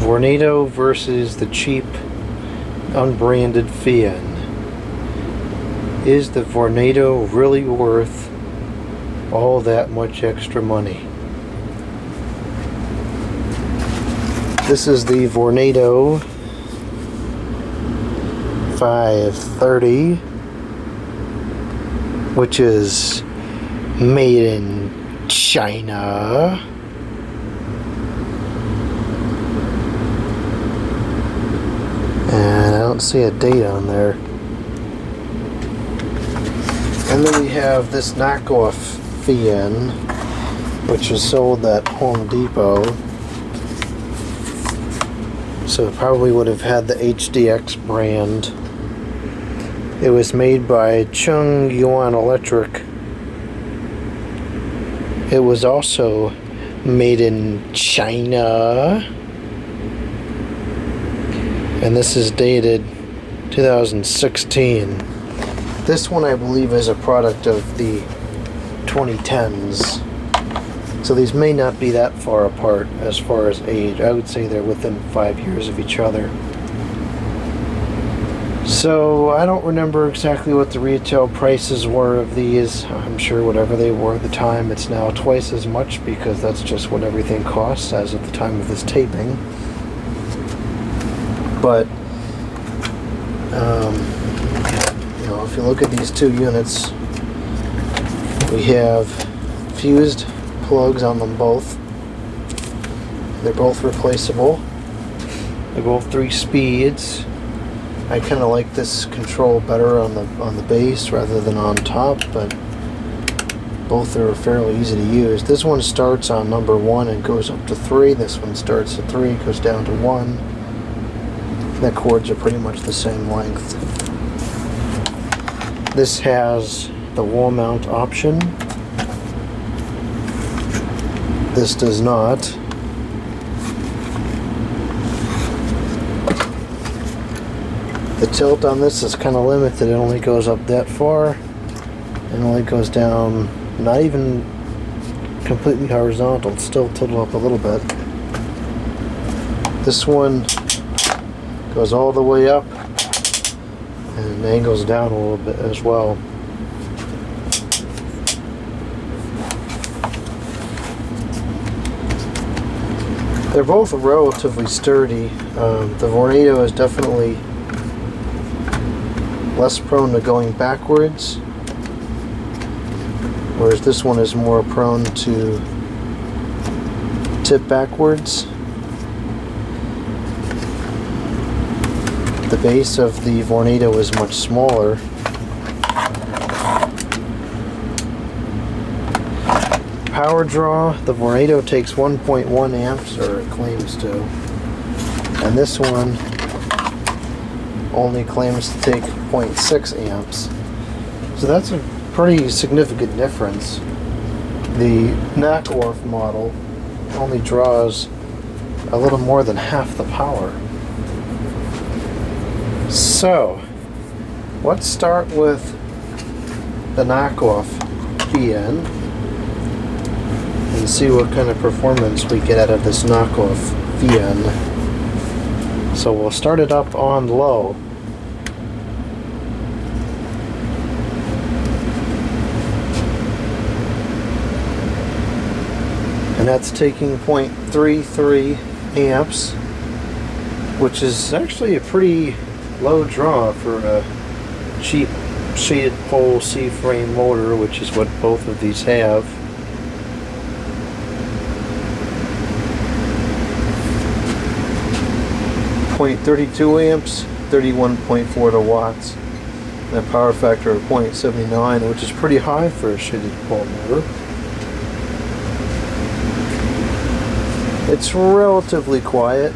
Vornado versus the cheap unbranded Fian. Is the Vornado really worth all that much extra money? This is the Vornado 530, which is made in China. And I don't see a date on there. And then we have this knockoff Fian, which was sold at Home Depot. So it probably would have had the HDX brand. It was made by Chung Yuan Electric. It was also made in China. And this is dated 2016. This one I believe is a product of the 2010s. So these may not be that far apart as far as age. I would say they're within 5 years of each other. So I don't remember exactly what the retail prices were of these. I'm sure whatever they were at the time, it's now twice as much because that's just what everything costs as of the time of this taping. But you know, if you look at these two units, we have fused plugs on them both. They're both replaceable. They're both 3 speeds. I kind of like this control better on the base rather than on top, but both are fairly easy to use. This one starts on number 1 and goes up to 3. This one starts at 3, goes down to 1. The cords are pretty much the same length. This has the wall mount option. This does not. The tilt on this is kind of limited. It only goes up that far and only goes down, not even completely horizontal. It's still tilted up a little bit. This one goes all the way up and angles down a little bit as well. They're both relatively sturdy. The Vornado is definitely less prone to going backwards, whereas this one is more prone to tip backwards. The base of the Vornado is much smaller. Power draw, the Vornado takes 1.1 amps, or it claims to, and this one only claims to take 0.6 amps. So that's a pretty significant difference. The knockoff model only draws a little more than half the power. So, let's start with the knockoff Fian and see what kind of performance we get out of this knockoff Fian. So we'll start it up on low. And that's taking 0.33 amps, which is actually a pretty low draw for a cheap shaded pole C-frame motor, which is what both of these have. .32 amps, 31.4 watts, and a power factor of 0.79, which is pretty high for a shaded pole motor. It's relatively quiet,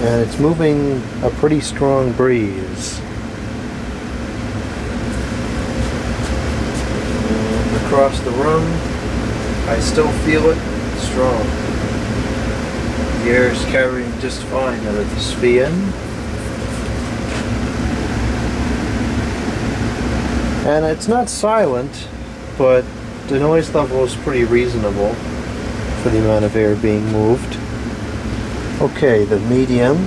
and it's moving a pretty strong breeze. And across the room, I still feel it strong. The air is carrying just fine out of this Fian. And it's not silent, but the noise level is pretty reasonable for the amount of air being moved. Okay, the medium.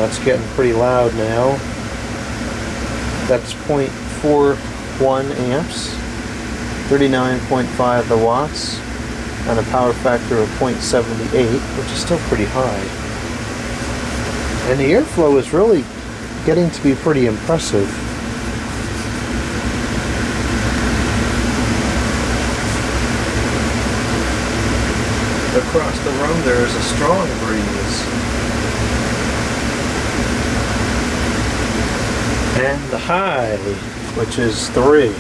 It's getting pretty loud now. That's 0.41 amps, 39.5 the watts, and a power factor of 0.78, which is still pretty high. And the airflow is really getting to be pretty impressive. Across the room there is a strong breeze. And the high, which is 3.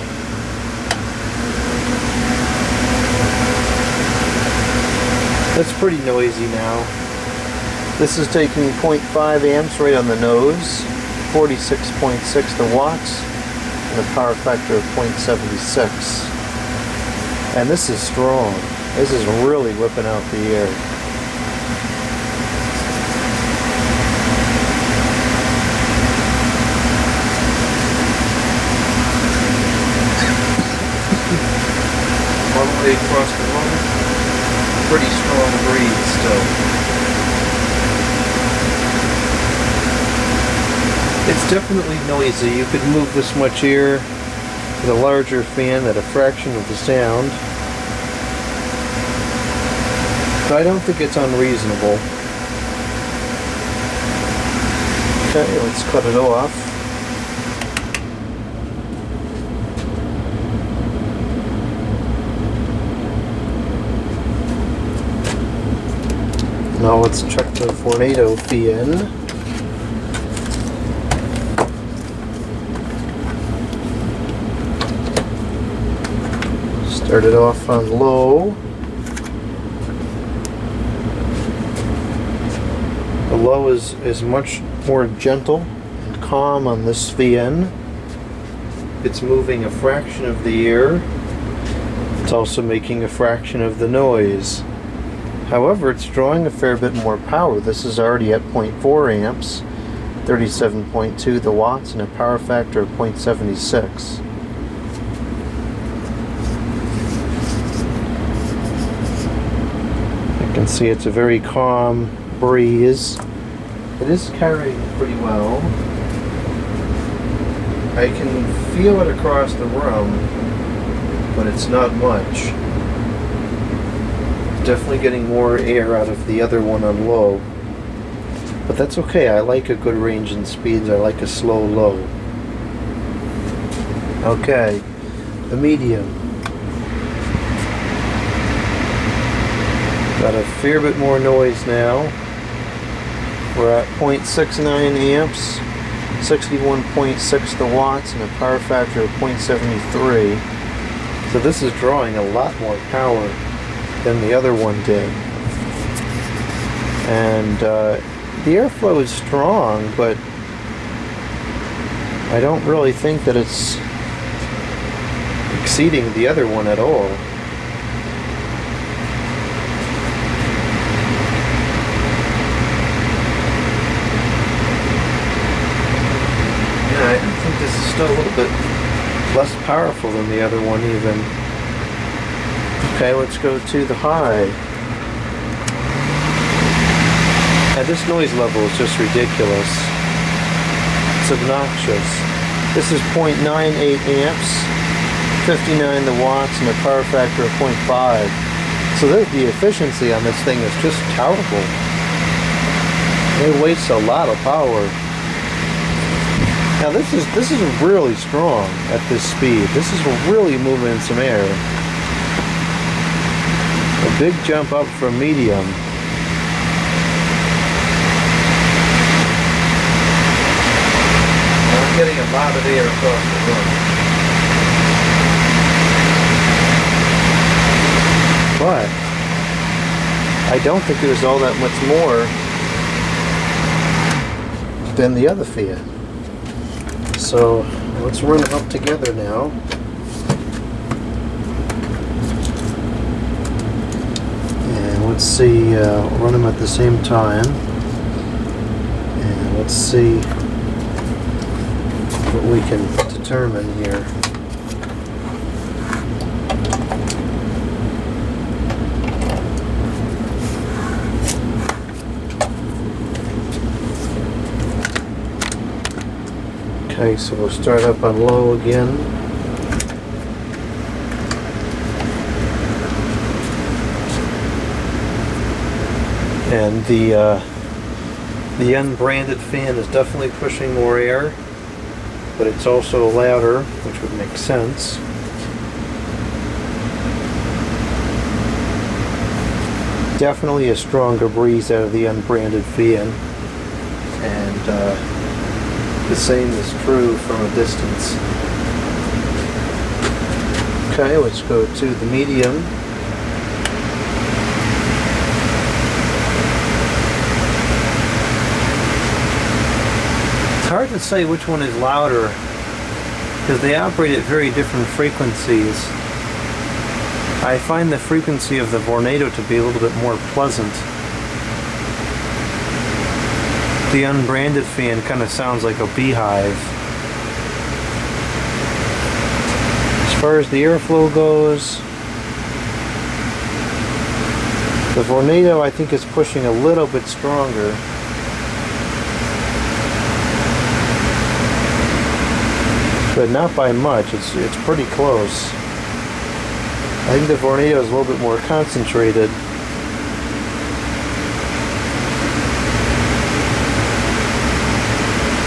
That's pretty noisy now. This is taking 0.5 amps right on the nose, 46.6 the watts, and a power factor of 0.76. And this is strong. This is really whipping out the air. All the way across the room, pretty strong breeze still. It's definitely noisy. You could move this much air with a larger fan at a fraction of the sound. But I don't think it's unreasonable. Okay, let's cut it off. Now let's check the Vornado fan. Start it off on low. The low is much more gentle and calm on this VN. It's moving a fraction of the air. It's also making a fraction of the noise. However, it's drawing a fair bit more power. This is already at 0.4 amps, 37.2 the watts, and a power factor of 0.76. You can see it's a very calm breeze. It is carrying pretty well. I can feel it across the room, but it's not much. Definitely getting more air out of the other one on low. But that's okay. I like a good range and speeds. I like a slow low. Okay, the medium. Got a fair bit more noise now. We're at 0.69 amps, 61.6 the watts, and a power factor of 0.73. So this is drawing a lot more power than the other one did. And the airflow is strong, but I don't really think that it's exceeding the other one at all. Yeah, I think this is still a little bit less powerful than the other one even. Okay, let's go to the high. And this noise level is just ridiculous. It's obnoxious. This is 0.98 amps, 59 the watts, and a power factor of 0.5. So the efficiency on this thing is just terrible. It wastes a lot of power. Now this is really strong at this speed. This is really moving some air. A big jump up from medium. I'm getting a lot of air across the room. But I don't think there's all that much more than the other Fiat. So let's run them up together now. Let's see, we'll run them at the same time, and let's see what we can determine here. Okay, so we'll start up on low again. And the unbranded fan is definitely pushing more air, but it's also louder, which would make sense. Definitely a stronger breeze out of the unbranded fan, and the same is true from a distance. Okay, let's go to the medium. It's hard to say which one is louder because they operate at very different frequencies. I find the frequency of the Vornado to be a little bit more pleasant. The unbranded fan kind of sounds like a beehive. As far as the airflow goes, the Vornado I think is pushing a little bit stronger. But not by much, it's pretty close. I think the Vornado is a little bit more concentrated.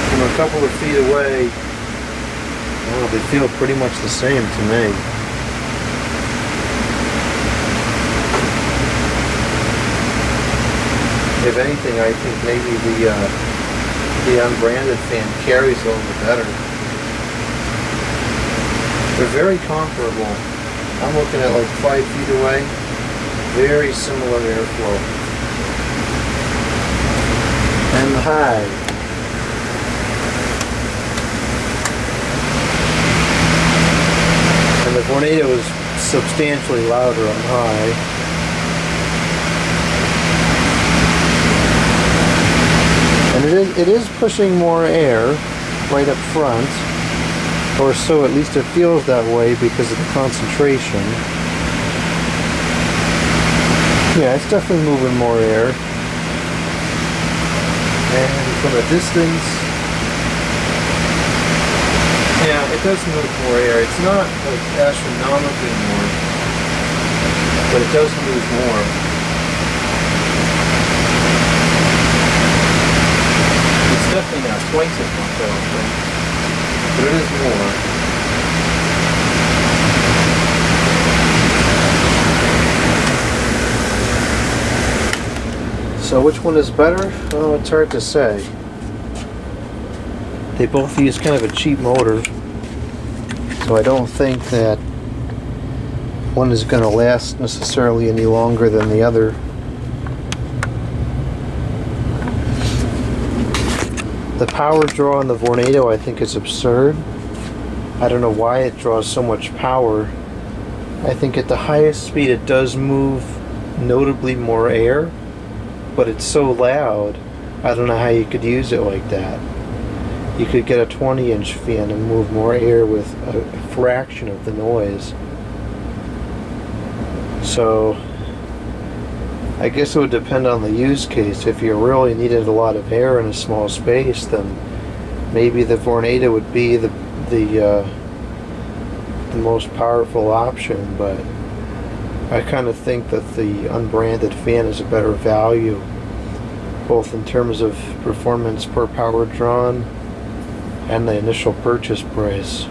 From a couple of feet away, well, they feel pretty much the same to me. If anything, I think maybe the unbranded fan carries a little bit better. They're very comparable. I'm looking at like 5 feet away. Very similar airflow. And the high. And the Vornado is substantially louder on high. And it is pushing more air right up front. Or so at least it feels that way because of the concentration. Yeah, it's definitely moving more air. And from a distance, yeah, it does move more air. It's not like astronomically more, but it does move more. It's definitely not twice as much, I don't think. But it is more. So which one is better? Oh, it's hard to say. They both use kind of a cheap motor, so I don't think that one is going to last necessarily any longer than the other. The power draw on the Vornado I think is absurd. I don't know why it draws so much power. I think at the highest speed it does move notably more air, but it's so loud, I don't know how you could use it like that. You could get a 20-inch fan and move more air with a fraction of the noise. So I guess it would depend on the use case. If you really needed a lot of air in a small space, then maybe the Vornado would be the most powerful option, but I kind of think that the unbranded fan is a better value, both in terms of performance per power drawn and the initial purchase price.